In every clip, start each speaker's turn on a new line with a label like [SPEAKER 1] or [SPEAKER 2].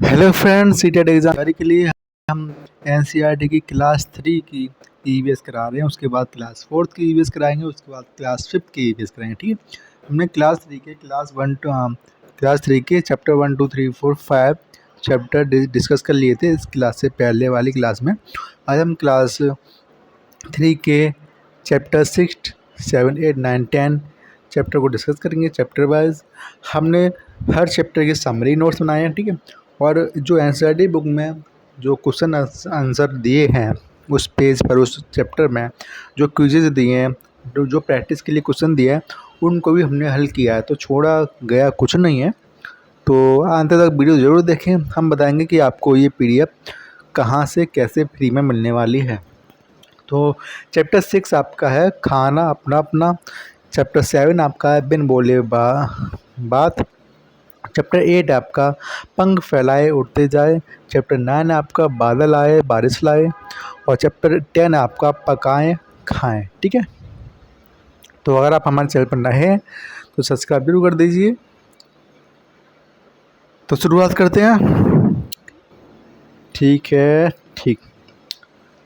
[SPEAKER 1] Hello friends, CTET exam तैयारी के लिए हम एनसीईआरटी की क्लास 3 की ईवीएस करा रहे हैं। उसके बाद क्लास 4 की ईवीएस कराएंगे, उसके बाद क्लास 5 की ईवीएस कराएंगे। ठीक है, हमने क्लास 3 के चैप्टर 1 2 3 4 5 चैप्टर डिस्कस कर लिए थे इस क्लास से पहले वाली क्लास में। आज हम क्लास 3 के चैप्टर 6 7 8 9 10 चैप्टर को डिस्कस करेंगे चैप्टर वाइज। हमने हर चैप्टर के समरी नोट्स बनाए हैं। ठीक है, और जो एनसीईआरटी बुक में जो क्वेश्चन आंसर दिए हैं उस पेज पर, उस चैप्टर में जो क्विजेज दिए हैं, जो प्रैक्टिस के लिए क्वेश्चन दिए हैं, उनको भी हमने हल किया है। तो छोड़ा गया कुछ नहीं है। तो अंत तक वीडियो ज़रूर देखें। हम बताएंगे कि आपको ये पीडीएफ कहाँ से कैसे फ्री में मिलने वाली है। तो चैप्टर 6 आपका है खाना अपना अपना। चैप्टर 7 आपका है बिन बोले बात। चैप्टर 8 आपका पंख फैलाए उड़ते जाए। चैप्टर 9 आपका बादल आए बारिश लाए। और चैप्टर 10 आपका पकाएं खाएं। ठीक है, तो अगर आप हमारे चैनल पर नए हैं तो सब्सक्राइब जरूर कर दीजिए। तो शुरुआत करते हैं। ठीक है, ठीक।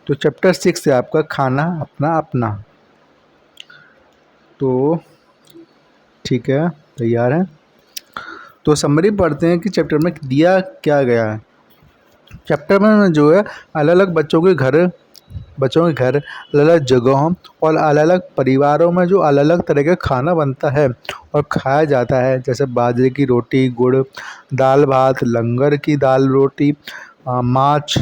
[SPEAKER 1] तो चैप्टर 6 है आपका खाना अपना अपना। तो ठीक है, तैयार है। तो समरी पढ़ते हैं कि चैप्टर में दिया क्या गया है। चैप्टर में जो है अलग अलग बच्चों के घर अलग अलग जगहों और अलग अलग परिवारों में जो अलग अलग तरह का खाना बनता है और खाया जाता है, जैसे बाजरे की रोटी, गुड़, दाल भात, लंगर की दाल रोटी, माछ,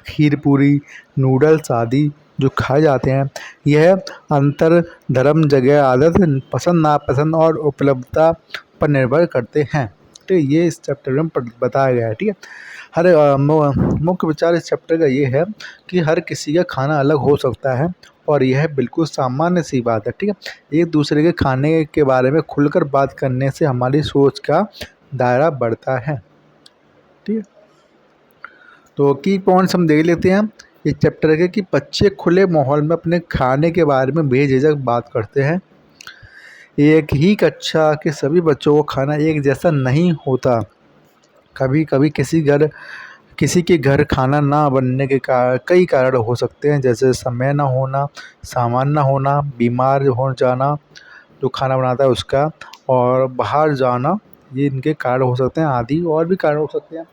[SPEAKER 1] खीर पूरी, नूडल्स आदि जो खाए जाते हैं। यह अंतर धर्म, जगह, आदत, पसंद नापसंद और उपलब्धता पर निर्भर करते हैं। तो ये इस चैप्टर में बताया गया है। ठीक है, हर मुख्य विचार इस चैप्टर का ये है कि हर किसी का खाना अलग हो सकता है और यह बिल्कुल सामान्य सी बात है। ठीक है, एक दूसरे के खाने के बारे में खुलकर बात करने से हमारी सोच का दायरा बढ़ता है। ठीक है, तो की पॉइंट्स हम देख लेते हैं इस चैप्टर के कि बच्चे खुले माहौल में अपने खाने के बारे में बेझिझक बात करते हैं। एक ही कक्षा के सभी बच्चों को खाना एक जैसा नहीं होता। कभी कभी किसी के घर खाना ना बनने के कई कारण हो सकते हैं, जैसे समय ना होना, सामान ना होना, बीमार हो जाना जो खाना बनाता है उसका, और बाहर जाना, ये इनके कारण हो सकते हैं। आदि और भी कारण हो सकते हैं।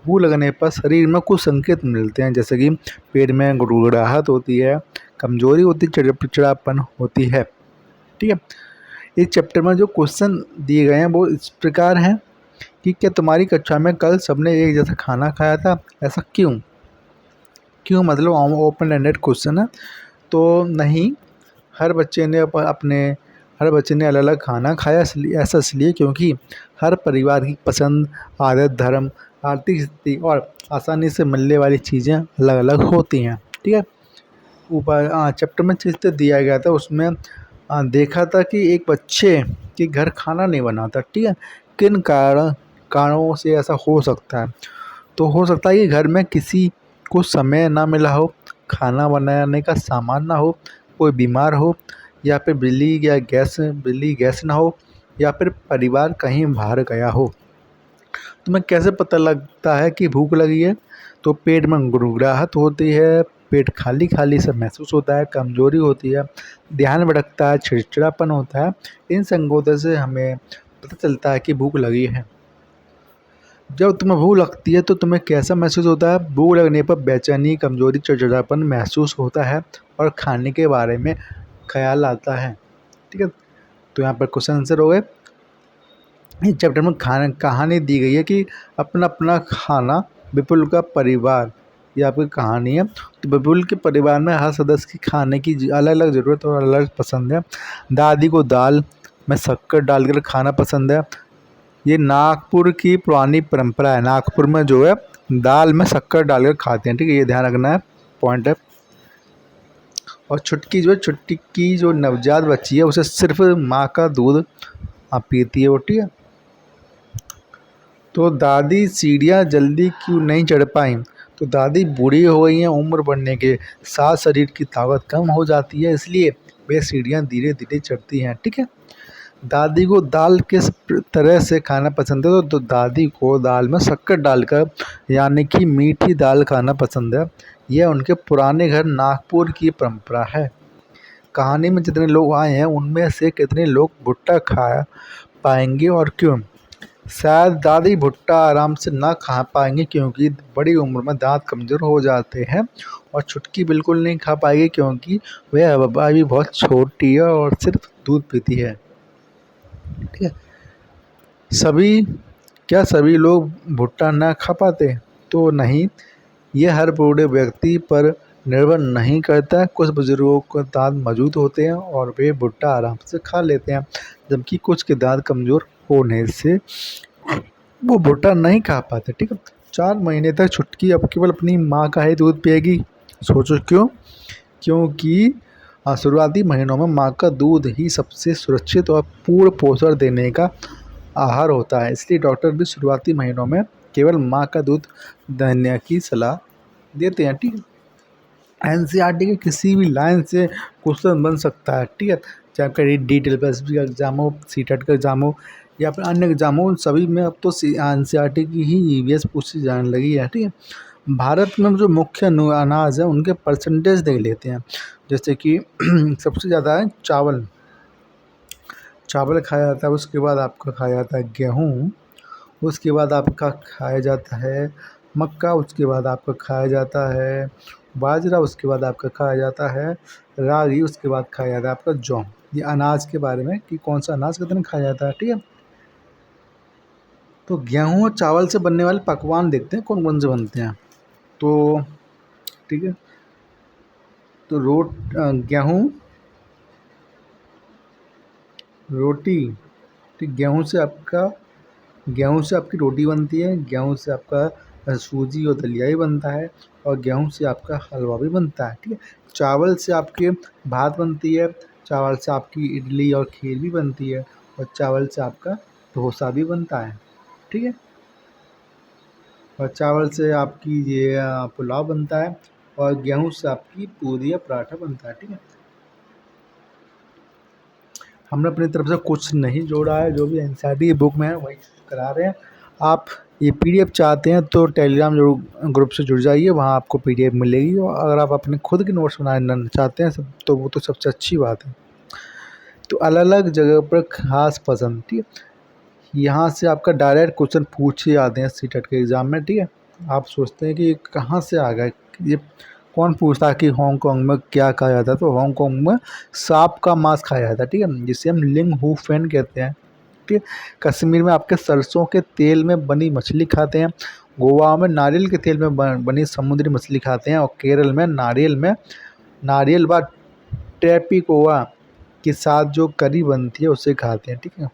[SPEAKER 1] भूख लगने पर शरीर में कुछ संकेत मिलते हैं, जैसे कि पेट में गुड़गुड़ाहट होती है, कमजोरी होती है, चिड़चिड़ापन होती है। ठीक है, इस चैप्टर में जो क्वेश्चन दिए गए हैं वो इस प्रकार हैं कि क्या तुम्हारी कक्षा में कल सबने एक जैसा खाना खाया था? ऐसा क्यों? क्यों मतलब ओपन एंडेड क्वेश्चन है। तो नहीं, हर बच्चे ने हर बच्चे ने अलग अलग खाना खाया, इसलिए ऐसा इसलिए क्योंकि हर परिवार की पसंद, आदत, धर्म, आर्थिक स्थिति और आसानी से मिलने वाली चीज़ें अलग अलग होती हैं। ठीक है, ऊपर चैप्टर में चीज़ तो दिया गया था, उसमें देखा था कि एक बच्चे के घर खाना नहीं बना था। ठीक है, किन कारणों से ऐसा हो सकता है? तो हो सकता है कि घर में किसी को समय ना मिला हो, खाना बनाने का सामान ना हो, कोई बीमार हो, या फिर बिजली गैस ना हो, या फिर परिवार कहीं बाहर गया हो। तुम्हें कैसे पता लगता है कि भूख लगी है? तो पेट में गुड़गुड़ाहट होती है, पेट खाली खाली सा महसूस होता है, कमजोरी होती है, ध्यान भटकता है, चिड़चिड़ापन होता है। इन संकेतों से हमें पता चलता है कि भूख लगी है। जब तुम्हें भूख लगती है तो तुम्हें कैसा महसूस होता है? भूख लगने पर बेचैनी, कमजोरी, चिड़चिड़ापन महसूस होता है और खाने के बारे में ख्याल आता है। ठीक है, तो यहाँ पर क्वेश्चन आंसर हो गए। इस चैप्टर में कहानी दी गई है कि अपना अपना खाना। विपुल का परिवार, ये आपकी कहानी है। तो विपुल के परिवार में हर सदस्य की खाने की अलग अलग ज़रूरत और अलग अलग पसंद है। दादी को दाल में शक्कर डालकर खाना पसंद है। ये नागपुर की पुरानी परंपरा है। नागपुर में जो है दाल में शक्कर डालकर खाते हैं। ठीक है, ये ध्यान रखना है, पॉइंट है। और छुटकी की जो नवजात बच्ची है उसे सिर्फ माँ का दूध पीती है वो। ठीक है, तो दादी सीढ़ियाँ जल्दी क्यों नहीं चढ़ पाई? तो दादी बूढ़ी हो गई हैं, उम्र बढ़ने के साथ शरीर की ताकत कम हो जाती है, इसलिए वे सीढ़ियाँ धीरे धीरे चढ़ती हैं। ठीक है, दादी को दाल किस तरह से खाना पसंद है? तो दादी को दाल में शक्कर डालकर, यानी कि मीठी दाल खाना पसंद है। यह उनके पुराने घर नागपुर की परंपरा है। कहानी में जितने लोग आए हैं उनमें से कितने लोग भुट्टा खा पाएंगे और क्यों? शायद दादी भुट्टा आराम से ना खा पाएंगी क्योंकि बड़ी उम्र में दांत कमज़ोर हो जाते हैं, और छुटकी बिल्कुल नहीं खा पाएगी क्योंकि वह अभी बहुत छोटी है और सिर्फ दूध पीती है। ठीक है। सभी क्या सभी लोग भुट्टा ना खा पाते? तो नहीं, ये हर बूढ़े व्यक्ति पर निर्भर नहीं करता। कुछ बुजुर्गों के दांत मौजूद होते हैं और वे भुट्टा आराम से खा लेते हैं, जबकि कुछ के दांत कमज़ोर होने से वो भुट्टा नहीं खा पाते। ठीक है। 4 महीने तक छुटकी अब केवल अपनी माँ का ही दूध पिएगी। सोचो क्यों? क्योंकि शुरुआती महीनों में माँ का दूध ही सबसे सुरक्षित और पूर्ण पोषण देने का आहार होता है। इसलिए डॉक्टर भी शुरुआती महीनों में केवल माँ का दूध देने की सलाह देते हैं। ठीक है। एनसीईआरटी के किसी भी लाइन से क्वेश्चन बन सकता है। ठीक है। चाहे आपका डिटेल पे एसबी का एग्जाम हो, सीटेट का एग्जाम हो, या फिर अन्य एग्जाम हो, सभी में अब तो एनसीईआरटी की ही ईवीएस पूछी जाने लगी है। ठीक है। भारत में जो मुख्य अनाज है उनके परसेंटेज देख लेते हैं। जैसे कि सबसे ज़्यादा है चावल। चावल खाया जाता है, उसके बाद आपका खाया जाता है गेहूँ, उसके बाद आपका खाया जाता है मक्का, उसके बाद आपका खाया जाता है बाजरा, उसके बाद आपका खाया जाता है रागी, उसके बाद खाया जाता है आपका जौ। ये अनाज के बारे में कि कौन सा अनाज कितना खाया जाता है। ठीक है। तो गेहूँ और चावल से बनने वाले पकवान देखते हैं कौन कौन से बनते हैं। तो ठीक है। तो गेहूँ, रोटी। ठीक, गेहूँ से आपकी रोटी बनती है, गेहूँ से आपका सूजी और दलिया भी बनता है, और गेहूँ से आपका हलवा भी बनता है। ठीक है। चावल से आपके भात बनती है, चावल से आपकी इडली और खीर भी बनती है, और चावल से आपका डोसा भी बनता है। ठीक है। और चावल से आपकी ये पुलाव बनता है, और गेहूँ से आपकी पूरी या पराठा बनता है। ठीक है। हमने अपनी तरफ से कुछ नहीं जोड़ा है, जो भी एनसीईआरटी की बुक में है वही करा रहे हैं। आप ये पीडीएफ चाहते हैं तो टेलीग्राम जो ग्रुप से जुड़ जाइए, वहाँ आपको पीडीएफ मिलेगी। और अगर आप अपने खुद के नोट्स बनाना चाहते हैं तो वो तो सबसे अच्छी बात है। तो अलग अलग जगह पर खास पसंद। ठीक है। यहाँ से आपका डायरेक्ट क्वेश्चन पूछे जाते हैं सीटेट के एग्ज़ाम में। ठीक है। आप सोचते हैं कि ये कहाँ से आ गए, ये कौन पूछता है कि हांगकांग में क्या खाया जाता है? तो हांगकांग में सांप का मांस खाया जाता है। ठीक है। जिसे हम लिंग हू फेन कहते हैं। ठीक है। कश्मीर में आपके सरसों के तेल में बनी मछली खाते हैं। गोवा में नारियल के तेल में बनी समुद्री मछली खाते हैं, और केरल में नारियल व टेपिकोआ के साथ जो करी बनती है उसे खाते हैं। ठीक है।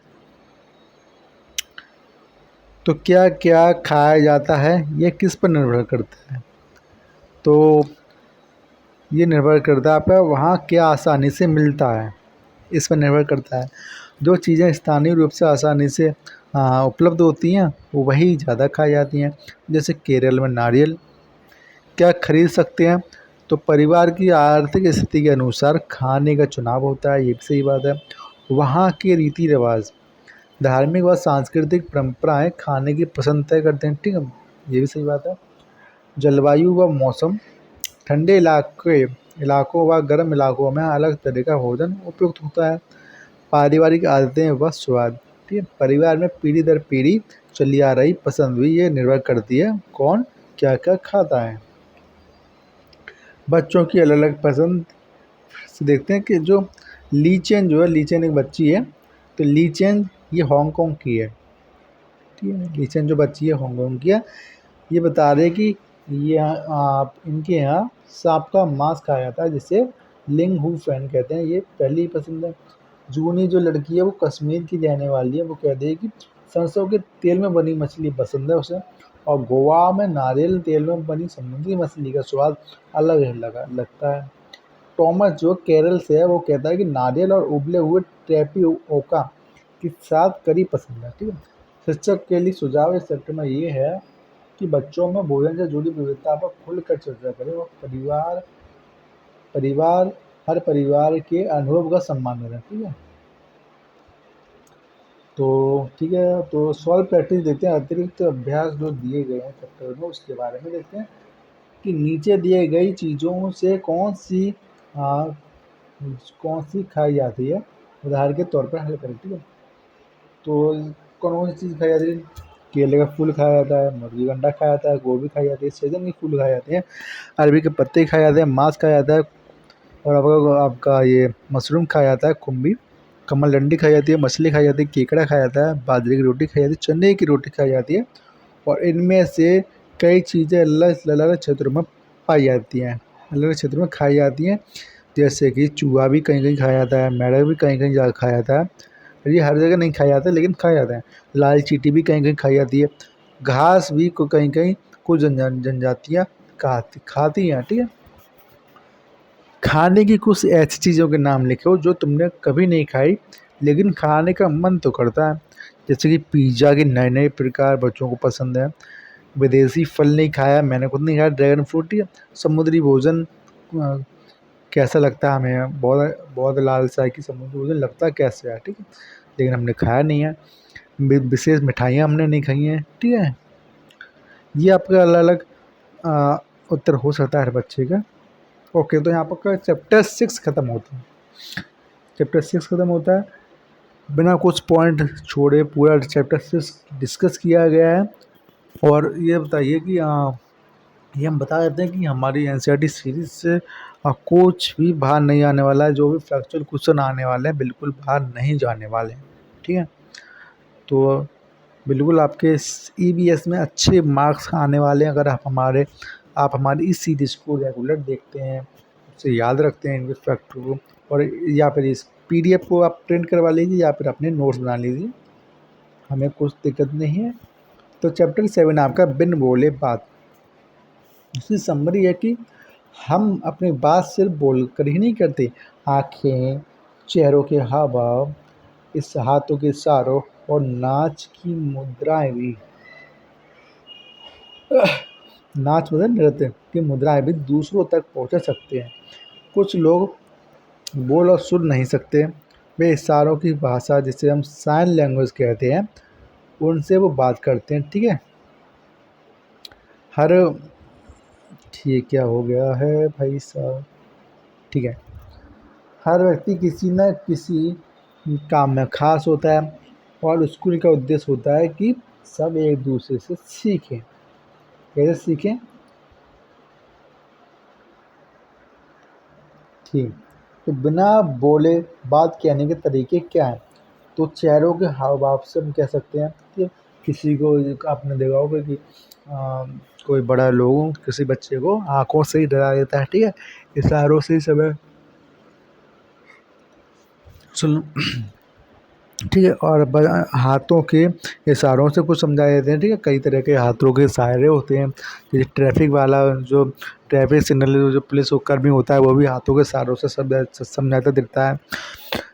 [SPEAKER 1] तो क्या क्या खाया जाता है, ये किस पर निर्भर करता है? तो ये निर्भर करता है आपका वहाँ क्या आसानी से मिलता है, इस पर निर्भर करता है। जो चीज़ें स्थानीय रूप से आसानी से उपलब्ध होती हैं वो वही ज़्यादा खाई जाती हैं। जैसे केरल में नारियल। क्या खरीद सकते हैं? तो परिवार की आर्थिक स्थिति के अनुसार खाने का चुनाव होता है, ये भी सही बात है। वहाँ के रीति रिवाज, धार्मिक व सांस्कृतिक परंपराएं खाने की पसंद तय करते हैं। ठीक है। ये भी सही बात है। जलवायु व मौसम, ठंडे इलाकों व गर्म इलाकों में अलग तरह का भोजन उपयुक्त होता है। पारिवारिक आदतें व स्वाद, ठीक है, परिवार में पीढ़ी दर पीढ़ी चली आ रही पसंद भी ये निर्भर करती है कौन क्या क्या खाता है। बच्चों की अलग अलग पसंद से देखते हैं कि जो लीचेन एक बच्ची है। तो लीचेन ये हांगकांग की है। ठीक है। लीचेन जो बच्ची है हांगकांग की है। ये बता रहे कि ये आप इनके यहाँ सांप का मांस खाया जाता है, जिसे लिंग हू फैन कहते हैं। ये पहली पसंद है। जूनी जो लड़की है वो कश्मीर की रहने वाली है, वो कहती है कि सरसों के तेल में बनी मछली पसंद है उसे, और गोवा में नारियल तेल में बनी समुद्री मछली का स्वाद अलग है लगता है। टॉमस जो केरल से है वो कहता है कि नारियल और उबले हुए टेपिओका के साथ करी पसंद है। ठीक है। शिक्षक के लिए सुझाव इस सेक्टर में ये है कि बच्चों में भोजन से जुड़ी विविधता पर खुलकर चर्चा करें, और परिवार हर परिवार के अनुभव का सम्मान करें। ठीक है। तो ठीक है, तो सॉल्व प्रैक्टिस देखते हैं। अतिरिक्त अभ्यास जो दिए गए हैं चैप्टर में उसके बारे में देखते हैं कि नीचे दिए गई चीज़ों से आ, कौन सी खाई जाती है, उदाहरण के तौर पर हल करें। ठीक है, तो कौन सी चीज़ खाई जाती है? केले का फूल खाया जाता है, मुर्गी का अंडा खाया जाता है, गोभी खाई जाती है, सहजन के फूल खाए जाते हैं, अरबी के पत्ते खाए जाते हैं, मांस खाया जाता है, और आपका आपका ये मशरूम खाया जाता है, खुम्बी, कमल खाई जाती है, मछली खाई जाती है, केकड़ा खाया जाता है, बाजरे की रोटी खाई जाती है, चने की रोटी खाई जाती है, और इनमें से कई चीज़ें अलग अलग क्षेत्रों में पाई जाती हैं, अलग अलग क्षेत्रों में खाई जाती हैं। जैसे कि चूहा भी कहीं कहीं खाया जाता है, मेढक भी कहीं कहीं खाया जाता है, ये हर जगह नहीं खाया जाता लेकिन खाया जाता है। लाल चींटी भी कहीं कहीं खाई जाती है, घास भी कहीं कहीं कुछ जनजातियाँ खाती हैं। ठीक है, खाने की कुछ ऐसी चीज़ों के नाम लिखो जो तुमने कभी नहीं खाई लेकिन खाने का मन तो करता है। जैसे कि पिज़्ज़ा के नए नए प्रकार बच्चों को पसंद है, विदेशी फल नहीं खाया, मैंने खुद नहीं खाया, ड्रैगन फ्रूट। ठीक है, समुद्री भोजन कैसा लगता है हमें, बहुत बहुत लालसा है कि समुद्री भोजन लगता कैसे है। ठीक है, लेकिन हमने खाया नहीं है। विशेष मिठाइयाँ हमने नहीं खाई हैं। ठीक है, ये आपका अलग अलग उत्तर हो सकता है हर बच्चे का। ओके, तो यहाँ पर चैप्टर 6 ख़त्म होता है। चैप्टर 6 ख़त्म होता है, बिना कुछ पॉइंट छोड़े पूरा चैप्टर 6 डिस्कस किया गया है। और ये बताइए कि ये हम बता देते हैं कि हमारी एनसीईआरटी सीरीज़ से कुछ भी बाहर नहीं आने वाला है। जो भी फैक्चुअल क्वेश्चन आने वाले हैं बिल्कुल बाहर नहीं जाने वाले हैं। ठीक है, तो बिल्कुल आपके ईवीएस में अच्छे मार्क्स आने वाले हैं अगर आप हमारी इस सीरीज़ को रेगुलर देखते हैं, उसे याद रखते हैं इनके फैक्टर को, और या फिर इस पीडीएफ को आप प्रिंट करवा लीजिए या फिर अपने नोट्स बना लीजिए, हमें कुछ दिक्कत नहीं है। तो चैप्टर 7 आपका बिन बोले बात। इसकी समरी है कि हम अपनी बात सिर्फ बोल कर ही नहीं करते, आँखें, चेहरों के हाव भाव, इस हाथों के इशारों और नाच की मुद्राएं भी, नाच मतलब नृत्य की मुद्राएं भी दूसरों तक पहुंचा सकते हैं। कुछ लोग बोल और सुन नहीं सकते, वे इशारों की भाषा जिसे हम साइन लैंग्वेज कहते हैं उनसे वो बात करते हैं। ठीक है, हर ठीक क्या हो गया है भाई साहब। ठीक है, हर व्यक्ति किसी न किसी काम में खास होता है और स्कूल का उद्देश्य होता है कि सब एक दूसरे से सीखें। कैसे सीखें? ठीक, तो बिना बोले बात कहने के तरीके क्या हैं? तो चेहरों के हाव भाव से हम कह सकते हैं कि किसी को, आपने देखा होगा कि कोई बड़ा लोग किसी बच्चे को आंखों से ही डरा देता है। ठीक है, इशारों से ही सब है। सुन, ठीक है, और हाथों के इशारों से कुछ समझा देते हैं। ठीक है, कई तरह के हाथों के इशारे होते हैं। जैसे ट्रैफिक वाला, जो ट्रैफिक सिग्नल जो पुलिस कर्मी होता है वो भी हाथों के इशारों से समझाता दिखता है।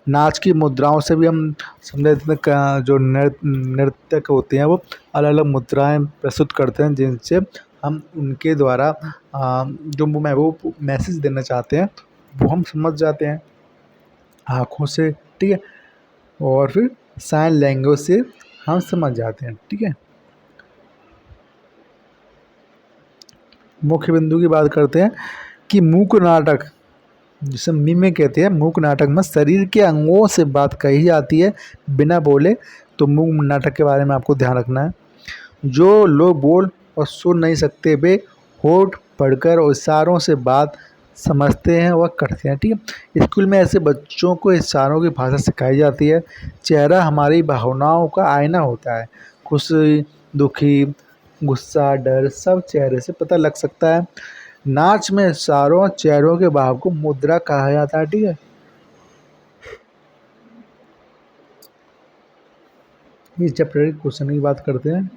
[SPEAKER 1] नाच की मुद्राओं से भी हम समझा देते हैं। जो नृत्यक होते हैं वो अलग अलग मुद्राएं प्रस्तुत करते हैं जिनसे हम उनके द्वारा जो वो मैसेज देना चाहते हैं वो हम समझ जाते हैं आँखों से। ठीक है, और फिर साइन लैंग्वेज से हम समझ जाते हैं। ठीक है, मुख्य बिंदु की बात करते हैं कि मूक नाटक, जिसे मीमे कहते हैं, मूक नाटक में शरीर के अंगों से बात कही जाती है बिना बोले। तो मूक नाटक के बारे में आपको ध्यान रखना है। जो लोग बोल और सुन नहीं सकते वे होठ पढ़कर और इशारों से बात समझते हैं व करते हैं। ठीक है, स्कूल में ऐसे बच्चों को इशारों की भाषा सिखाई जाती है। चेहरा हमारी भावनाओं का आईना होता है। खुशी, दुखी, गुस्सा, डर सब चेहरे से पता लग सकता है। नाच में इशारों और चेहरों के भाव को मुद्रा कहा जाता है। ठीक है, इस चैप्टर के क्वेश्चन की बात करते हैं।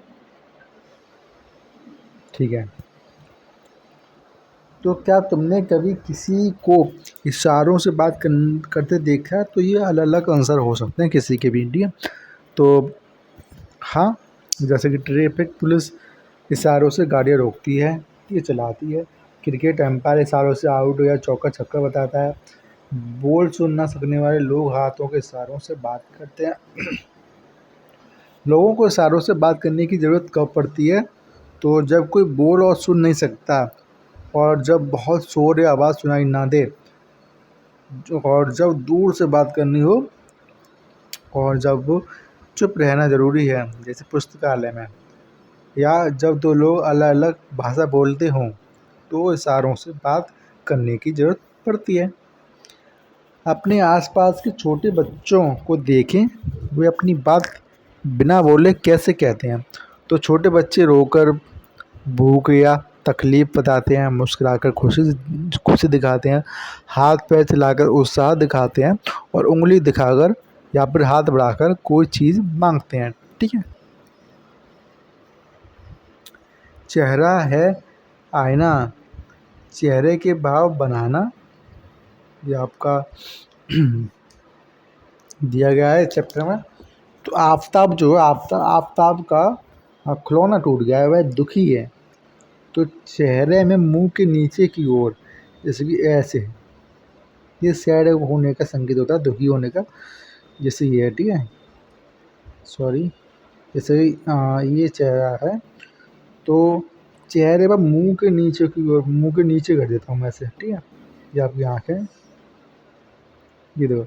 [SPEAKER 1] ठीक है, तो क्या तुमने कभी किसी को इशारों से बात करते देखा है? तो ये अलग अलग आंसर हो सकते हैं किसी के भी। ठीक है, तो हाँ, जैसे कि ट्रैफिक पुलिस इशारों से गाड़ियाँ रोकती है, ये चलाती है। क्रिकेट एम्पायर इशारों से आउट या चौका छक्का बताता है। बोल सुन ना सकने वाले लोग हाथों के इशारों से बात करते हैं। लोगों को इशारों से बात करने की ज़रूरत कब पड़ती है? तो जब कोई बोल और सुन नहीं सकता, और जब बहुत शोर या आवाज़ सुनाई ना दे, और जब दूर से बात करनी हो, और जब चुप रहना ज़रूरी है जैसे पुस्तकालय में, या जब दो लोग अलग अलग भाषा बोलते हों तो इशारों से बात करने की ज़रूरत पड़ती है। अपने आसपास के छोटे बच्चों को देखें, वे अपनी बात बिना बोले कैसे कहते हैं। तो छोटे बच्चे रोकर भूख या तकलीफ़ बताते हैं, मुस्कुराकर खुशी खुशी दिखाते हैं, हाथ पैर चलाकर उत्साह दिखाते हैं, और उंगली दिखाकर या फिर हाथ बढ़ाकर कोई चीज़ मांगते हैं। ठीक है। चेहरा है आईना, चेहरे के भाव बनाना, ये आपका दिया गया है चैप्टर में। तो आफताब जो है, आफताब का खिलौना टूट गया है, वह दुखी है। तो चेहरे में मुंह के नीचे की ओर, जैसे कि ऐसे, ये सैड होने का संकेत होता है, दुखी होने का, जैसे ये है। ठीक है, सॉरी, जैसे ये चेहरा है, तो चेहरे पर मुंह के नीचे की ओर, मुंह के नीचे कर देता हूँ मैं ऐसे। ठीक है, ये आपकी आँखें, ये देखो,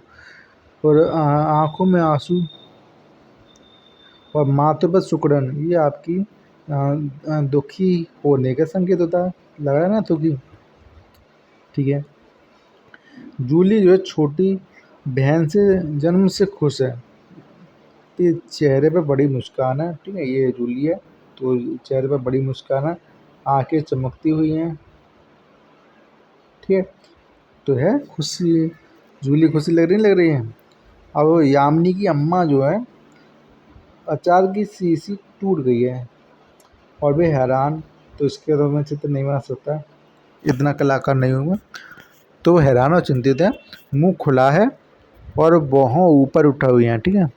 [SPEAKER 1] और आँखों में आंसू, और माथे पर सिकुड़न, ये आपकी दुखी होने का संकेत होता है। लग रहा है ना दुखी। ठीक है। जूली जो है छोटी बहन से जन्म से खुश है, ये चेहरे पे बड़ी मुस्कान है। ठीक है, ये जूली है, तो चेहरे पे बड़ी मुस्कान है, आंखें चमकती हुई हैं। ठीक है, तो है खुशी, जूली खुशी लग रही है। अब यामिनी की अम्मा जो है, अचार की शीशी टूट गई है और वे हैरान। तो इसके तो मैं चित्र नहीं बना सकता, इतना कलाकार नहीं हूँ मैं। तो हैरान और चिंतित है, मुंह खुला है और बाहों ऊपर उठा हुई हैं। ठीक है,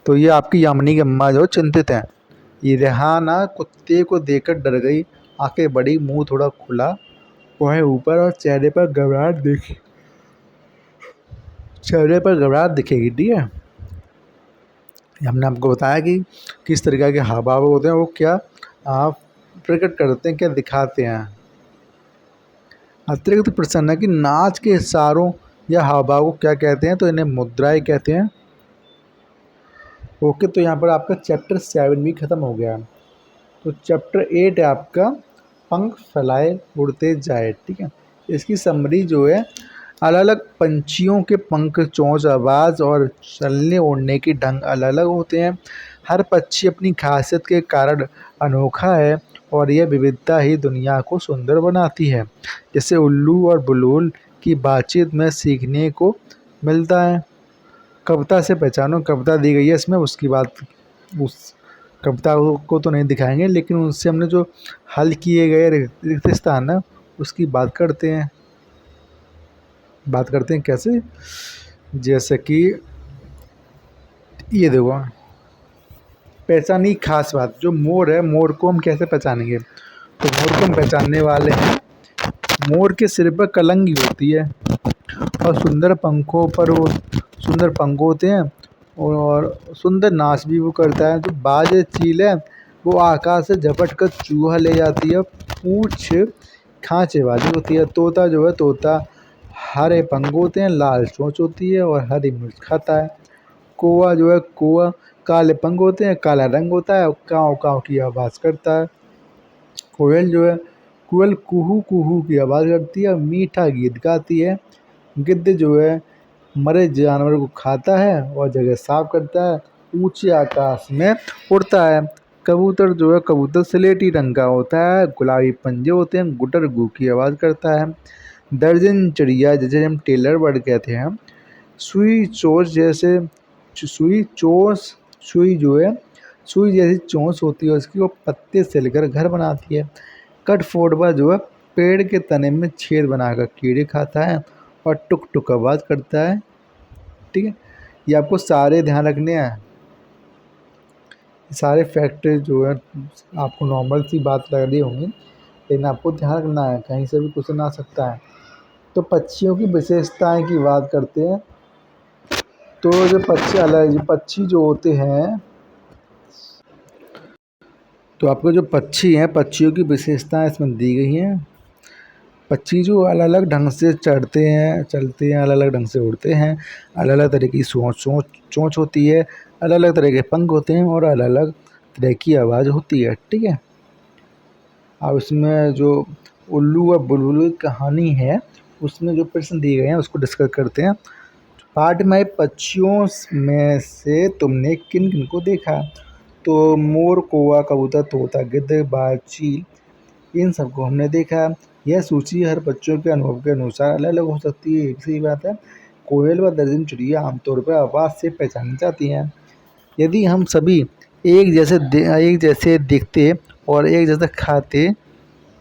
[SPEAKER 1] तो ये आपकी यामिनी की अम्मा जो चिंतित हैं। ये रेहाना कुत्ते को देखकर डर गई, आंखें बड़ी, मुंह थोड़ा खुला, बाहें ऊपर, और चेहरे पर घबराहट दिखेगी। ठीक है, हमने आपको बताया कि किस तरीके के हाव भाव होते हैं, वो क्या आप प्रकट करते हैं, क्या दिखाते हैं। अतिरिक्त प्रश्न है कि नाच के इशारों या हाव भाव को क्या कहते हैं? तो इन्हें मुद्राएं कहते हैं। ओके, तो यहाँ पर आपका चैप्टर 7 भी ख़त्म हो गया। तो चैप्टर 8 है आपका पंख फैलाए उड़ते जाए। ठीक है, इसकी समरी जो है, अलग अलग पंछियों के पंख, चोंच, आवाज़ और चलने उड़ने के ढंग अलग अलग होते हैं। हर पक्षी अपनी खासियत के कारण अनोखा है, और यह विविधता ही दुनिया को सुंदर बनाती है। जैसे उल्लू और बुलबुल की बातचीत में सीखने को मिलता है। कविता से पहचानो, कविता दी गई है इसमें, उसकी बात, उस कविता को तो नहीं दिखाएंगे, लेकिन उनसे हमने जो हल किए गए रिक्त स्थान है उसकी बात करते हैं। कैसे? जैसे कि ये देखो, पहचानी खास बात, जो मोर है, मोर को हम कैसे पहचानेंगे? तो मोर को हम पहचानने वाले हैं, मोर के सिर पर कलंगी होती है, और सुंदर पंखों पर वो सुंदर पंख होते हैं, और सुंदर नाच भी वो करता है। जो बाज चील है, वो आकाश से झपट कर चूहा ले जाती है, पूंछ खांचेबाजी होती है। तोता जो है, तोता हरे पंख होते हैं, लाल चोंच होती है, और हरी मिर्च खाता है। कौवा जो है, कौवा काले पंख होते हैं, काला रंग होता है, और काँव काँव की आवाज़ करता है। कोयल जो है, कोयल कुहू कुहू की आवाज़ करती है, मीठा गीत गाती है। गिद्ध जो है, मरे जानवर को खाता है और जगह साफ करता है, ऊंचे आकाश में उड़ता है। कबूतर जो है, कबूतर स्लेटी रंग का होता है, गुलाबी पंजे होते हैं, गुटर गू की आवाज़ करता है। दर्जन चिड़िया, जैसे हम टेलर बर्ड कहते हैं, सुई चोंच जैसे, सुई चोंच, सुई जो है, सुई जैसी चोंच होती है उसकी, वो पत्ते से लेकर घर बनाती है। कठफोड़वा जो है, पेड़ के तने में छेद बनाकर कीड़े खाता है, और टुक टुक आवाज़ करता है। ठीक है, ये आपको सारे ध्यान रखने हैं। सारे फैक्ट जो है आपको नॉर्मल सी बात लग रही होंगी, लेकिन आपको ध्यान रखना है, कहीं से भी क्वेश्चन आ सकता है। तो पक्षियों की विशेषताएं की बात करते हैं। तो जो पक्षी जो होते हैं, तो आपको जो पक्षी हैं, पक्षियों की विशेषताएं इसमें दी गई हैं। पक्षी जो अलग अलग ढंग से चढ़ते हैं, चलते हैं, अलग अलग ढंग से उड़ते हैं, अलग अलग तरह की चोंच होती है, अलग अलग तरह के पंख होते हैं और अलग अलग तरह की आवाज़ होती है। ठीक है। अब इसमें जो उल्लू और बुलबुल की कहानी है, उसमें जो प्रश्न दिए गए हैं उसको डिस्कस करते हैं। पाठ में पक्षियों में से तुमने किन किन को देखा? तो मोर, कौवा, कबूतर, तोता, गिद्ध, बाज, चील, इन सबको हमने देखा। यह सूची हर बच्चों के अनुभव के अनुसार अलग अलग हो सकती है, एक सही बात है। कोयल व दर्जन चिड़िया आमतौर पर आवाज़ से पहचानी जाती हैं। यदि हम सभी एक जैसे दिखते और एक जैसा खाते,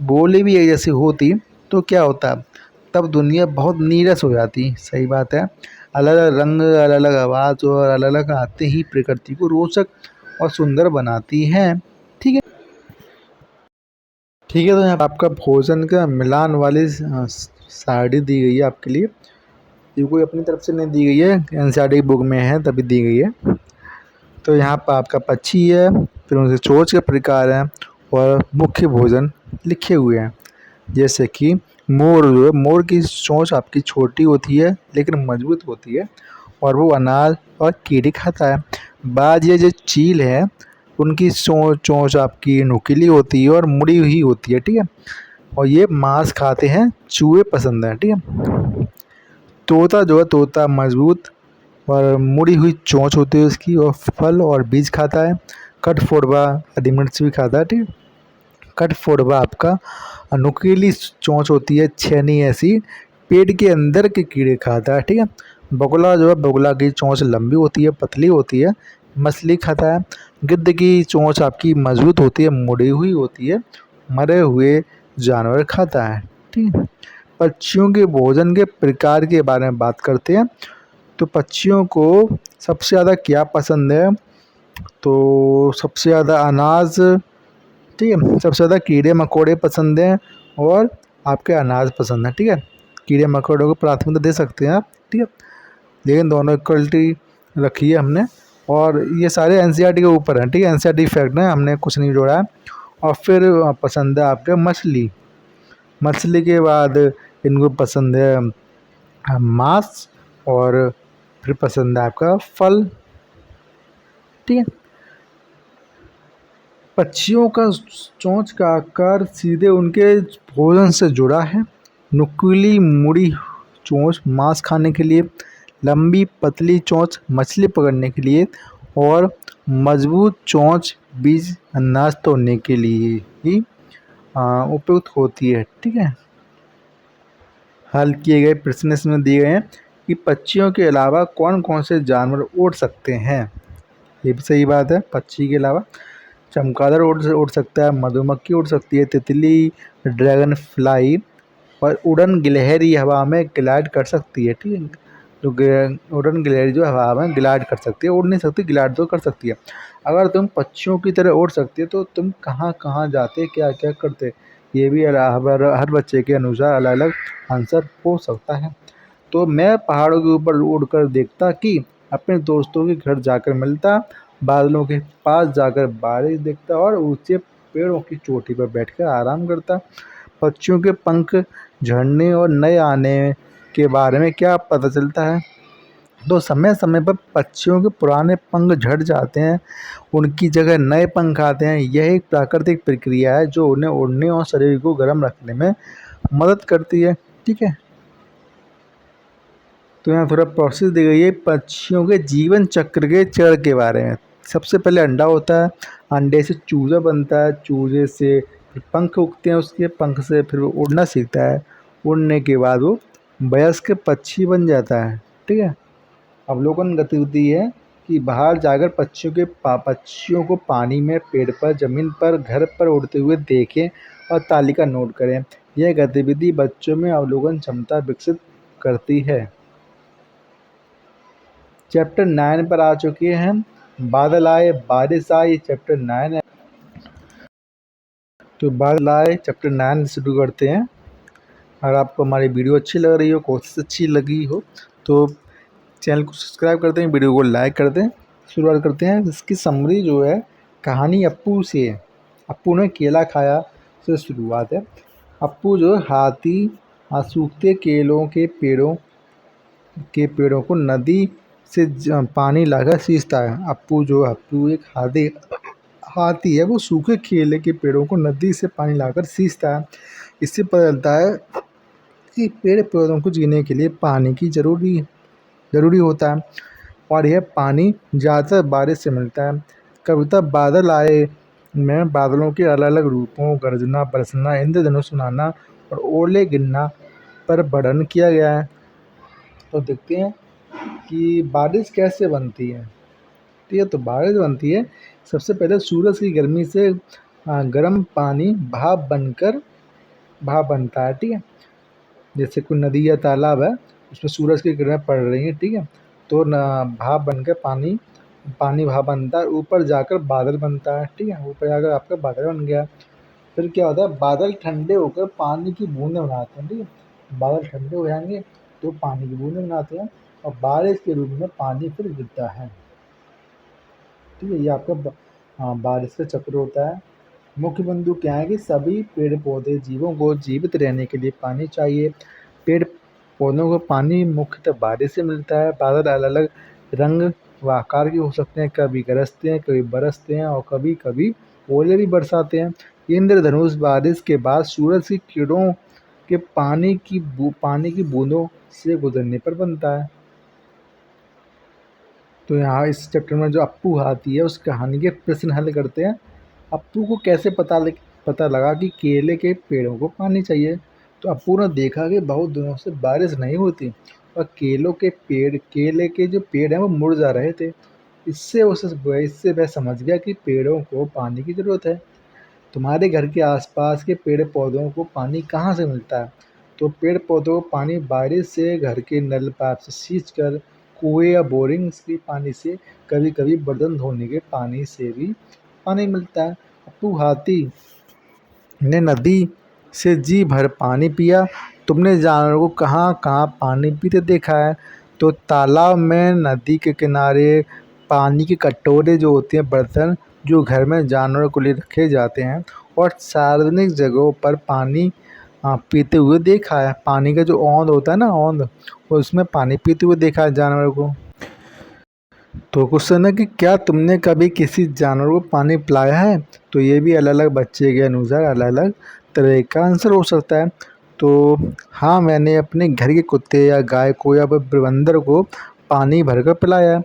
[SPEAKER 1] बोली भी एक जैसी होती, तो क्या होता? तब दुनिया बहुत नीरस हो जाती। सही बात है। अलग अलग रंग, अलग अलग आवाज़ और अलग अलग आते ही प्रकृति को रोचक और सुंदर बनाती हैं। ठीक है। ठीक है, तो यहाँ पे आपका भोजन का मिलान वाली साड़ी दी गई है आपके लिए। ये कोई अपनी तरफ से नहीं दी गई है, एनसीईआरटी की बुक में है तभी दी गई है। तो यहाँ पर आपका पक्षी है, फिर उनसे चोंच के प्रकार हैं और मुख्य भोजन लिखे हुए हैं। जैसे कि मोर जो है, मोर की चोंच आपकी छोटी होती है लेकिन मजबूत होती है और वो अनाज और कीड़े खाता है। बाज ये जो चील है, उनकी चोंच आपकी नुकीली होती है और मुड़ी हुई होती है। ठीक है। और ये मांस खाते हैं, चूहे पसंद है। ठीक है। तोता जो है, तोता मजबूत और मुड़ी हुई चोंच होती है उसकी, और फल और बीज खाता है। कठफोड़वा हरी मिर्च भी खाता है। ठीक है। कठफोड़वा आपका नुकीली चोंच होती है, छेनी ऐसी, पेट के अंदर के कीड़े खाता है। ठीक है। बगुला जो है, बगुला की चोंच लंबी होती है, पतली होती है, मछली खाता है। गिद्ध की चोंच आपकी मजबूत होती है, मुड़ी हुई होती है, मरे हुए जानवर खाता है। ठीक है। पक्षियों के भोजन के प्रकार के बारे में बात करते हैं। तो पक्षियों को सबसे ज़्यादा क्या पसंद है? तो सबसे ज़्यादा अनाज, ठीक है, सबसे ज़्यादा कीड़े मकोड़े पसंद हैं और आपके अनाज पसंद है। ठीक है। कीड़े मकोड़ों को प्राथमिकता दे सकते हैं आप। ठीक है। लेकिन दोनों इक्वलिटी रखी है हमने, और ये सारे एनसीईआरटी के ऊपर हैं। ठीक है। एनसीईआरटी फैक्ट है, हमने कुछ नहीं जोड़ा है। और फिर पसंद है आपके मछली। मछली के बाद इनको पसंद है मांस, और फिर पसंद है आपका फल। ठीक है। पक्षियों का चोंच का आकार सीधे उनके भोजन से जुड़ा है। नुकीली मुड़ी चोंच मांस खाने के लिए, लंबी पतली चोंच मछली पकड़ने के लिए, और मजबूत चोंच बीज अनाज तोड़ने के लिए ही उपयुक्त होती है। ठीक है। हल किए गए प्रश्न इसमें दिए गए हैं कि पक्षियों के अलावा कौन कौन से जानवर उड़ सकते हैं। ये भी सही बात है। पक्षी के अलावा चमगादड़ उड़ सकता है, मधुमक्खी उड़ सकती है, तितली, ड्रैगन फ्लाई, और उड़न गिलहरी हवा में ग्लाइड कर सकती है। ठीक है। तो उड़न गिलहरी जो हवा में ग्लाइड कर सकती है, उड़ नहीं सकती, ग्लाइड तो कर सकती है। अगर तुम पक्षियों की तरह उड़ सकते तो तुम कहाँ कहाँ जाते, क्या क्या करते? ये भी हर बच्चे के अनुसार अलग अलग आंसर हो सकता है। तो मैं पहाड़ों के ऊपर उड़कर देखता कि अपने दोस्तों के घर जाकर मिलता, बादलों के पास जाकर बारिश देखता और ऊंचे पेड़ों की चोटी पर बैठकर आराम करता। पक्षियों के पंख झड़ने और नए आने के बारे में क्या पता चलता है? तो समय समय पर पक्षियों के पुराने पंख झड़ जाते हैं, उनकी जगह नए पंख आते हैं। यह एक प्राकृतिक प्रक्रिया है जो उन्हें उड़ने और शरीर को गर्म रखने में मदद करती है। ठीक है। तो यहाँ थोड़ा प्रोसेस दी गई है पक्षियों के जीवन चक्र के चरण के बारे में। सबसे पहले अंडा होता है, अंडे से चूजा बनता है, चूजे से फिर पंख उगते हैं, उसके पंख से फिर वो उड़ना सीखता है, उड़ने के बाद वो वयस्क पक्षी बन जाता है। ठीक है। अवलोकन गतिविधि है कि बाहर जाकर पक्षियों को पानी में, पेड़ पर, जमीन पर, घर पर उड़ते हुए देखें और तालिका नोट करें। यह गतिविधि बच्चों में अवलोकन क्षमता विकसित करती है। चैप्टर 9 पर आ चुके हैं। बादल आए बारिश आई, चैप्टर 9 है। तो बादल आए चैप्टर 9 शुरू करते हैं। अगर आपको हमारी वीडियो अच्छी लग रही हो, कोशिश अच्छी लगी हो, तो चैनल को सब्सक्राइब करते हैं, वीडियो को लाइक करते हैं। शुरुआत करते हैं। इसकी समरी जो है कहानी अप्पू से है। अप्पू ने केला खाया से शुरुआत है। अप्पू जो हाथी सूखते केलों के पेड़ों को नदी से पानी लाकर सींचता है। अप्पू एक हाथी है, वो सूखे केले के पेड़ों को नदी से पानी लाकर सींचता है। इससे पता चलता है कि पेड़ पौधों को जीने के लिए पानी की ज़रूरी होता है, और यह पानी ज़्यादातर बारिश से मिलता है। कविता बादल आए में बादलों के अलग अलग रूपों, गरजना, बरसना, इंद्रधनुष बनाना और ओले गिरना पर वर्णन किया गया है। तो देखते हैं कि बारिश कैसे बनती है। ठीक है, तो बारिश बनती है सबसे पहले सूरज की गर्मी से गर्म पानी भाप बनता है। ठीक है, जैसे कोई नदी या तालाब है, उसमें सूरज की किरणें पड़ रही हैं। ठीक है, तो भाप बनकर पानी भाप बनता है, ऊपर जाकर बादल बनता है। ठीक है, ऊपर जाकर आपका बादल बन गया। फिर क्या होता है, बादल ठंडे होकर पानी की बूंदें बनाते हैं। ठीक है, बादल ठंडे हो जाएंगे तो पानी की बूंदें बनाते हैं, और बारिश के रूप में पानी फिर गिरता है। ठीक है, ये आपका बारिश का चक्र होता है। मुख्य बिंदु क्या है कि सभी पेड़ पौधे जीवों को जीवित रहने के लिए पानी चाहिए। पेड़ पौधों को पानी मुख्यतः बारिश से मिलता है। बादल अलग अलग रंग व आकार के हो सकते हैं, कभी गरजते हैं, कभी बरसते हैं, और कभी कभी ओले भी बरसाते हैं। इंद्रधनुष बारिश के बाद सूरज की किरणों के पानी की बूंदों से गुजरने पर बनता है। तो यहाँ इस चैप्टर में जो अप्पू हाथी है, उस कहानी के प्रश्न हल करते हैं। अप्पू को कैसे पता लगा कि केले के पेड़ों को पानी चाहिए। तो अप्पू ने देखा कि बहुत दिनों से बारिश नहीं होती, और केले के जो पेड़ हैं वो मुरझा रहे थे। इससे वह समझ गया कि पेड़ों को पानी की ज़रूरत है। तुम्हारे घर के आसपास के पेड़ पौधों को पानी कहाँ से मिलता है? तो पेड़ पौधों को पानी बारिश से, घर के नल पाइप से सींचकर, कुएं या बोरिंग के पानी से, कभी कभी बर्तन धोने के पानी से भी पानी मिलता है। अप्पू हाथी ने नदी से जी भर पानी पिया। तुमने जानवरों को कहाँ कहाँ पानी पीते देखा है? तो तालाब में, नदी के किनारे, पानी के कटोरे जो होते हैं, बर्तन जो घर में जानवरों के लिए रखे जाते हैं, और सार्वजनिक जगहों पर पानी पीते हुए देखा है। पानी का जो औंद होता है ना, औंद, उसमें पानी पीते हुए देखा है जानवरों को। तो क्वेश्चन है कि क्या तुमने कभी किसी जानवर को पानी पिलाया है? तो ये भी अलग अलग बच्चे के अनुसार अलग अलग तरह का आंसर हो सकता है। तो हाँ, मैंने अपने घर के कुत्ते या गाय को या फिर बंदर को पानी भरकर पिलाया है।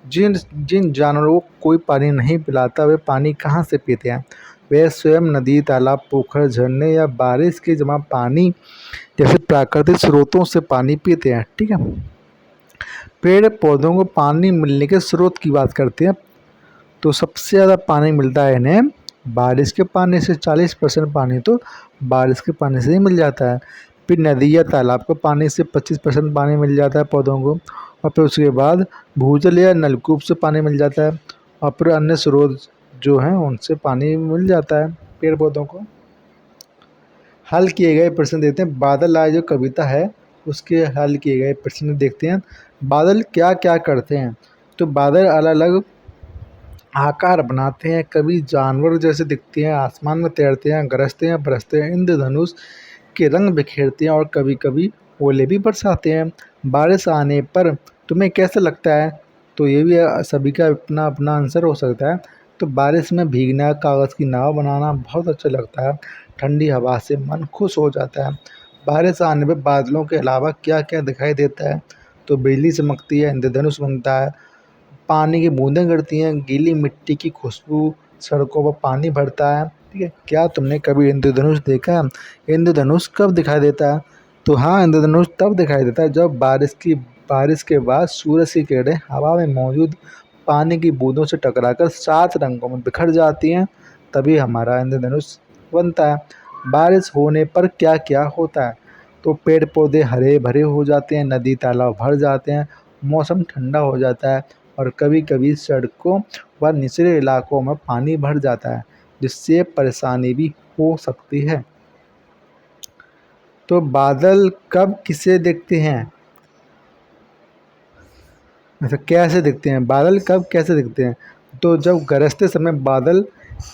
[SPEAKER 1] जिन जिन जानवरों को कोई पानी नहीं पिलाता, वे पानी कहाँ से पीते हैं? वे स्वयं नदी, तालाब, पोखर, झरने या बारिश के जमा पानी जैसे प्राकृतिक स्रोतों से पानी पीते हैं। ठीक है, पेड़ पौधों को पानी मिलने के स्रोत की बात करते हैं। तो सबसे ज़्यादा पानी मिलता है इन्हें बारिश के पानी से। 40% पानी तो बारिश के पानी से ही मिल जाता है। फिर नदी या तालाब के पानी से 25% पानी मिल जाता है पौधों को, और फिर उसके बाद भूजल या नलकूप से पानी मिल जाता है, और फिर अन्य स्रोत जो हैं उनसे पानी मिल जाता है पेड़ पौधों को। हल किए गए प्रश्न देखते हैं। बादल आए जो कविता है, उसके हल किए गए प्रश्न देखते हैं। बादल क्या क्या करते हैं? तो बादल अलग अलग आकार बनाते हैं, कभी जानवर जैसे दिखते हैं, आसमान में तैरते हैं, गरजते हैं, बरसते हैं, इंद्रधनुष के रंग बिखेरते हैं, और कभी कभी ओले भी बरसाते हैं। बारिश आने पर तुम्हें कैसा लगता है? तो ये भी सभी का अपना अपना आंसर हो सकता है। तो बारिश में भीगना, कागज़ की नाव बनाना बहुत अच्छा लगता है। ठंडी हवा से मन खुश हो जाता है। बारिश आने पर बादलों के अलावा क्या क्या दिखाई देता है? तो बिजली चमकती है, इंद्रधनुष बनता है, पानी की बूंदें गिरती हैं, गीली मिट्टी की खुशबू, सड़कों पर पानी भरता है। ठीक है, क्या तुमने कभी इंद्रधनुष देखा है? इंद्रधनुष कब दिखाई देता है? तो हाँ, इंद्रधनुष तब दिखाई देता है जब बारिश के बाद सूरज की किरणें हवा में मौजूद पानी की बूंदों से टकराकर 7 रंगों में बिखर जाती हैं, तभी हमारा इंद्रधनुष बनता है। बारिश होने पर क्या क्या होता है? तो पेड़ पौधे हरे भरे हो जाते हैं, नदी तालाब भर जाते हैं, मौसम ठंडा हो जाता है, और कभी कभी सड़कों व निचले इलाकों में पानी भर जाता है, जिससे परेशानी भी हो सकती है। तो बादल कब किसे देखते हैं? अच्छा, कैसे दिखते हैं बादल, कब कैसे दिखते हैं? तो जब गरजते समय बादल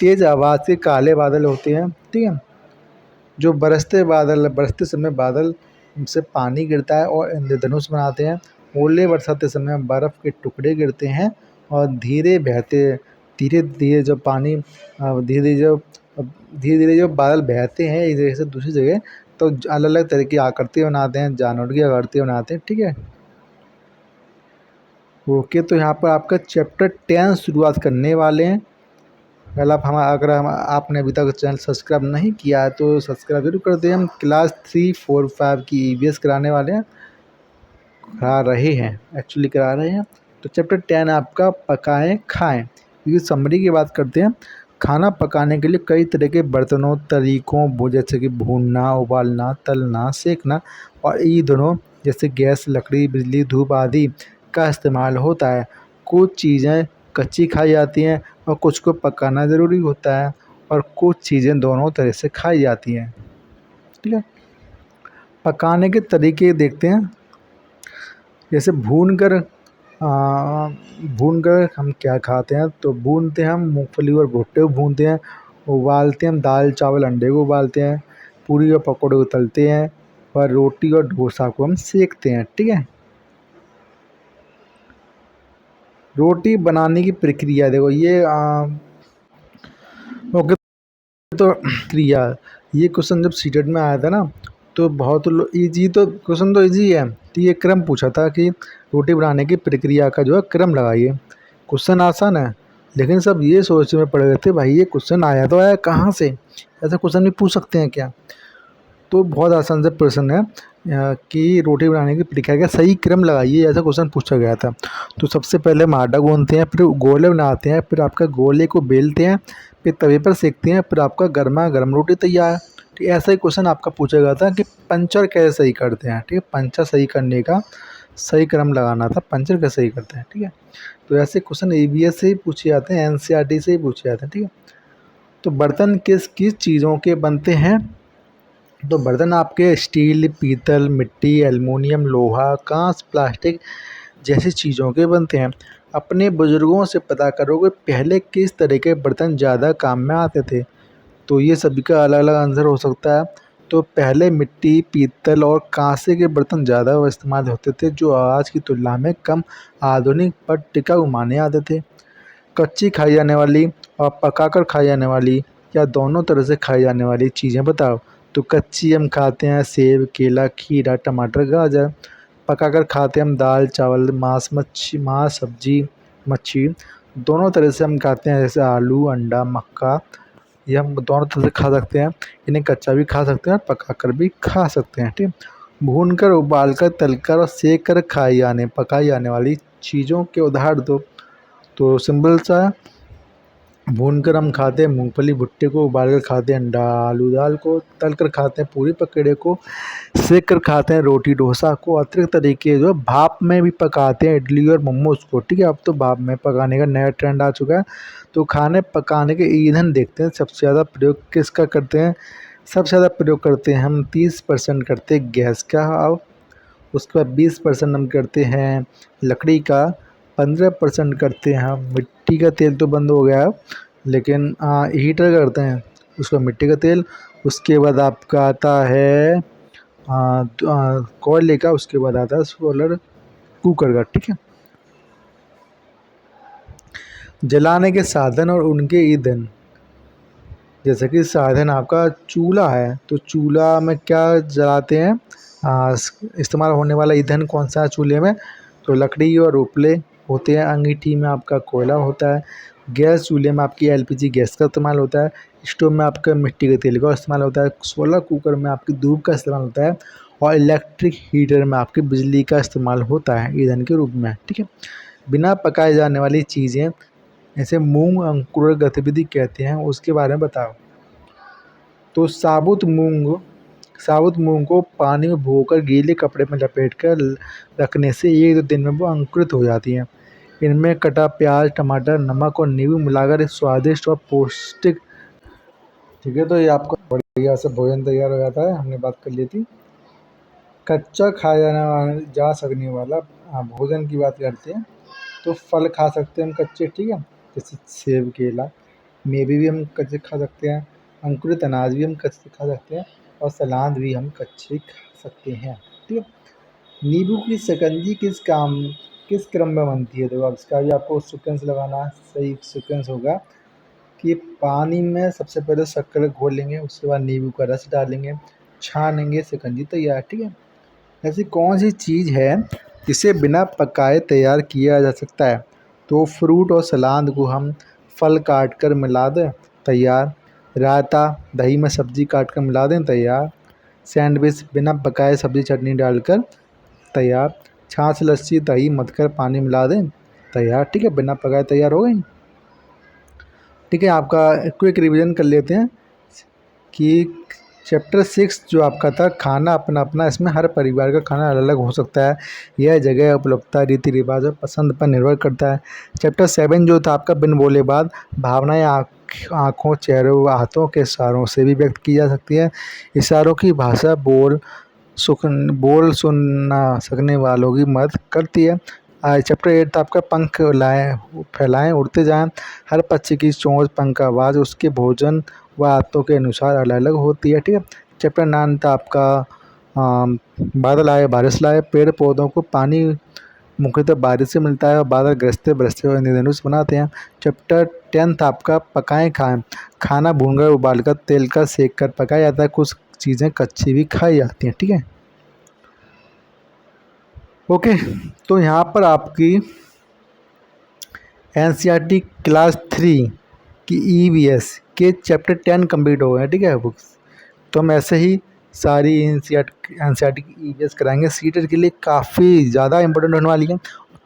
[SPEAKER 1] तेज आवाज़ से काले बादल होते हैं, ठीक है। जो बरसते समय बादल से पानी गिरता है और इंद्रधनुष बनाते हैं। ओले बरसाते समय बर्फ़ के टुकड़े गिरते हैं और धीरे धीरे जब पानी धीरे धीरे जब बादल बहते हैं एक जगह से दूसरी जगह, तो अलग अलग तरह की आकृति बनाते हैं, जानवर की आकृति बनाते हैं, ठीक है। ओके, तो यहाँ पर आपका चैप्टर 10 शुरुआत करने वाले हैं। अगर हम आपने अभी तक चैनल सब्सक्राइब नहीं किया है तो सब्सक्राइब जरूर कर दें। हम क्लास 3, 4, 5 की ईवीएस कराने वाले हैं, करा रहे हैं। तो चैप्टर 10 आपका पकाएं खाएं। ये समरी की बात करते हैं। खाना पकाने के लिए कई तरह के बर्तनों, तरीकों जैसे कि भूनना, उबालना, तलना, सेकना और ईंधनों जैसे गैस, लकड़ी, बिजली, धूप आदि का इस्तेमाल होता है। कुछ चीज़ें कच्ची खाई जाती हैं और कुछ को पकाना ज़रूरी होता है, और कुछ चीज़ें दोनों तरह से खाई जाती हैं, ठीक है। पकाने के तरीके देखते हैं। जैसे भून कर हम क्या खाते हैं, तो भूनते हैं हम मूंगफली और भुट्टे को भूनते हैं। उबालते हैं हम दाल चावल अंडे को उबालते हैं। पूरी और पकौड़े को तलते हैं और रोटी और डोसा को हम सेकते हैं, ठीक है। रोटी बनाने की प्रक्रिया देखो, ये ओके, तो क्रिया, ये क्वेश्चन जब सीटेट में आया था ना, तो बहुत ईजी, तो क्वेश्चन तो ईजी है। तो ये क्रम पूछा था कि रोटी बनाने की प्रक्रिया का जो है क्रम लगाइए। क्वेश्चन आसान है, लेकिन सब ये सोचने में पड़ गए थे भाई ये क्वेश्चन आया तो आया कहाँ से, ऐसा क्वेश्चन भी पूछ सकते हैं क्या। तो बहुत आसान सा प्रश्न है कि रोटी बनाने की प्रक्रिया का सही क्रम लगाइए, ऐसा क्वेश्चन पूछा गया था। तो सबसे पहले हम आटा गूंथते हैं, फिर गोले बनाते हैं, फिर आपका गोले को बेलते हैं, फिर तवे पर सेकते हैं, फिर आपका गर्मा गर्म रोटी तैयार। ठीक है, ऐसा ही क्वेश्चन आपका पूछा गया था कि पंचर कैसे सही करते हैं। ठीक है, पंचर सही करने का सही क्रम लगाना था, पंचर कैसे सही करते हैं। ठीक है, तो ऐसे क्वेश्चन ईवीएस से ही पूछे जाते हैं, एनसीईआरटी से ही पूछे जाते हैं। ठीक है, तो बर्तन किस किस चीज़ों के बनते हैं, तो बर्तन आपके स्टील, पीतल, मिट्टी, एल्युमिनियम, लोहा, कांच, प्लास्टिक जैसी चीज़ों के बनते हैं। अपने बुजुर्गों से पता करो कि पहले किस तरह के बर्तन ज़्यादा काम में आते थे। तो ये सभी का अलग अलग आंसर हो सकता है। तो पहले मिट्टी, पीतल और कांसे के बर्तन ज़्यादा इस्तेमाल होते थे, जो आज की तुलना में कम आधुनिक पर टिकाऊ माने जाते थे। कच्ची खाई जाने वाली और पकाकर खाई जाने वाली या दोनों तरह से खाई जाने वाली चीज़ें बताओ। तो कच्ची हम खाते हैं सेब, केला, खीरा, टमाटर, गाजर। पकाकर खाते हैं हम दाल चावल, मांस, सब्जी, मच्छी। दोनों तरह से हम खाते हैं, जैसे आलू, अंडा, मक्का। ये हम दोनों तरह से खा सकते हैं। इन्हें कच्चा भी खा सकते हैं और पकाकर भी खा सकते हैं। ठीक है, भूनकर, उबालकर, तलकर और सेक कर पकाई जाने वाली चीज़ों के उदाहरण दो। तो सिंपल सा, भूनकर हम खाते हैं मूंगफली भुट्टे को, उबालकर खाते हैं अंडा आलू दाल को, तलकर खाते हैं पूरी पकौड़े को, सेक कर खाते हैं रोटी डोसा को। अतिरिक्त तरीके जो भाप में भी पकाते हैं इडली और मोमोज को। ठीक है, अब तो भाप में पकाने का नया ट्रेंड आ चुका है। तो खाने पकाने के ईंधन देखते हैं, सबसे ज़्यादा प्रयोग किसका करते हैं। सबसे ज़्यादा प्रयोग करते हैं हम 30% करते हैं गैस का, और उसके बाद 20% हम करते हैं लकड़ी का, 15% करते हैं हम मिट्टी का तेल, तो बंद हो गया अब, लेकिन हीटर करते हैं उसका मिट्टी का तेल। उसके बाद आपका आता है कोयले का, उसके बाद आता है सोलर कुकर का। ठीक है, जलाने के साधन और उनके ईंधन, जैसे कि साधन आपका चूल्हा है, तो चूल्हा में क्या जलाते हैं, इस्तेमाल होने वाला ईंधन कौन सा है चूल्हे में, तो लकड़ी और उपले होते हैं। अंगीठी में आपका कोयला होता है। गैस चूल्हे में आपकी एलपीजी गैस का इस्तेमाल होता है। स्टोव में आपका मिट्टी के तेल का इस्तेमाल होता है। सोलर कुकर में आपकी दूध का इस्तेमाल होता है। और इलेक्ट्रिक हीटर में आपकी बिजली का इस्तेमाल होता है ईंधन के रूप में। ठीक है, बिना पकाए जाने वाली चीज़ें जैसे मूंग अंकुरण गतिविधि कहते हैं, उसके बारे में बताओ। तो साबुत मूंग को पानी में भिगोकर गीले कपड़े में लपेटकर रखने से 1-2 दिन में वो अंकुरित हो जाती हैं। इनमें कटा प्याज, टमाटर, नमक और नींबू मिलाकर एक स्वादिष्ट और पौष्टिक, ठीक है, तो ये आपका बढ़िया से भोजन तैयार हो जाता है। हमने बात कर ली थी कच्चा खाया जा सकने वाला भोजन की बात करते हैं। तो फल खा सकते हैं हम कच्चे, ठीक है, जैसे सेब, केला, मेवे भी हम कच्चे खा सकते हैं, अंकुरित अनाज भी हम कच्चे खा सकते हैं, और सलाद भी हम कच्चे खा सकते हैं, ठीक है। नींबू की शिकंजी किस क्रम में बनती है? देखो अब इसका भी आपको सीक्वेंस लगाना सही सीक्वेंस होगा कि पानी में सबसे पहले शक्कर घोल लेंगे, उसके बाद नींबू का रस डालेंगे, छानेंगे, शिकंजी तैयार, ठीक है। ऐसी कौन सी चीज़ है जिसे बिना पकाए तैयार किया जा सकता है? तो फ्रूट और सलाद को हम फल काट कर मिला दें, तैयार। रायता दही में सब्जी काट कर मिला दें, तैयार। सैंडविच बिना पकाए सब्जी चटनी डालकर, तैयार। छाछ, लस्सी, दही मथ कर पानी मिला दें, तैयार, ठीक है, बिना पकाए तैयार हो गई। ठीक है, आपका क्विक रिवीजन कर लेते हैं कि चैप्टर 6 जो आपका था खाना अपना अपना, इसमें हर परिवार का खाना अलग अलग हो सकता है। यह जगह, उपलब्धता, रीति रिवाज और पसंद पर निर्भर करता है। चैप्टर 7 जो था आपका बिन बोले बात, भावनाएं आँखों, चेहरों, हाथों के इशारों से भी व्यक्त की जा सकती है। इशारों की भाषा बोल सुन ना सकने वालों की मदद करती है। चैप्टर 8 था आपका पंख फैलाएं उड़ते जाएं। हर पक्षी की चोंच, पंख का आवाज़ उसके भोजन व आदतों के अनुसार अलग अलग होती है, ठीक है। चैप्टर 9 था आपका बादल आए बारिश लाए। पेड़ पौधों को पानी मुख्यतः बारिश से मिलता है और बादल गरजते बरसते हुए इंद्रधनुष बनाते हैं। चैप्टर 10 था आपका पकाएं खाएं। खाना भूनकर, उबालकर, तेल का सेक कर पकाया जाता है। कुछ चीज़ें कच्ची भी खाई जाती हैं, ठीक है। ओके, तो यहाँ पर आपकी एनसीईआरटी क्लास 3 की ईवीएस के चैप्टर 10 कंप्लीट हो गए हैं, ठीक है, बुक्स। तो हम ऐसे ही सारी एनसीईआरटी की ईवीएस कराएंगे। सीटेट के लिए काफ़ी ज़्यादा इंपॉर्टेंट होने वाली है।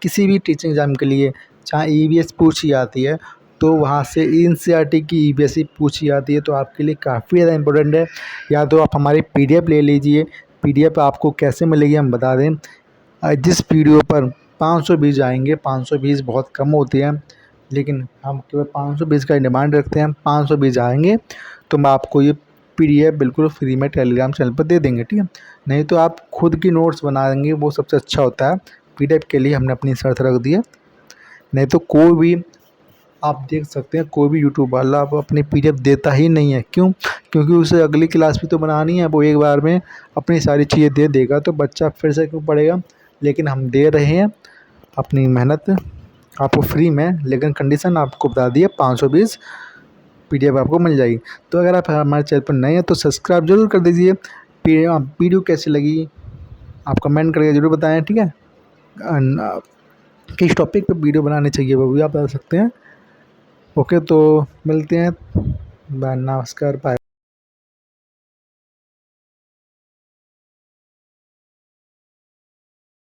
[SPEAKER 1] किसी भी टीचिंग एग्जाम के लिए चाहे ईवीएस पूछी जाती है तो वहाँ से एनसीईआरटी की ईवीएस ही पूछी जाती है, तो आपके लिए काफ़ी ज़्यादा इंपॉर्टेंट है। या तो आप हमारी पीडीएफ ले लीजिए। पीडीएफ आपको कैसे मिलेगी हम बता दें। जिस वीडियो पर 520 आएंगे, 520 बहुत कम होती है, लेकिन हम केवल 520 का डिमांड रखते हैं। 520 आएंगे तो मैं आपको ये पीडीएफ बिल्कुल फ्री में टेलीग्राम चैनल पर दे देंगे, ठीक है। नहीं तो आप खुद की नोट्स बना देंगे, वो सबसे अच्छा होता है। पीडीएफ के लिए हमने अपनी शर्त रख दी है। नहीं तो कोई भी आप देख सकते हैं, कोई भी यूट्यूब वाला आप अपनी पीडीएफ देता ही नहीं है। क्यों? क्योंकि उसे अगली क्लास भी तो बनानी है। वो एक बार में अपनी सारी चीज़ें दे देगा तो बच्चा फिर से क्यों पढ़ेगा। लेकिन हम दे रहे हैं अपनी मेहनत आपको फ्री में, लेकिन कंडीशन आपको बता दी है, 520 पीडीएफ आपको मिल जाएगी। तो अगर आप हमारे चैनल पर नए हैं तो सब्सक्राइब जरूर कर दीजिए। वीडियो कैसी लगी आप कमेंट करके ज़रूर बताएं, ठीक है। किस टॉपिक पे वीडियो बनानी चाहिए वो भी आप बता सकते हैं। ओके, तो मिलते हैं। बाय, नमस्कार, बाय।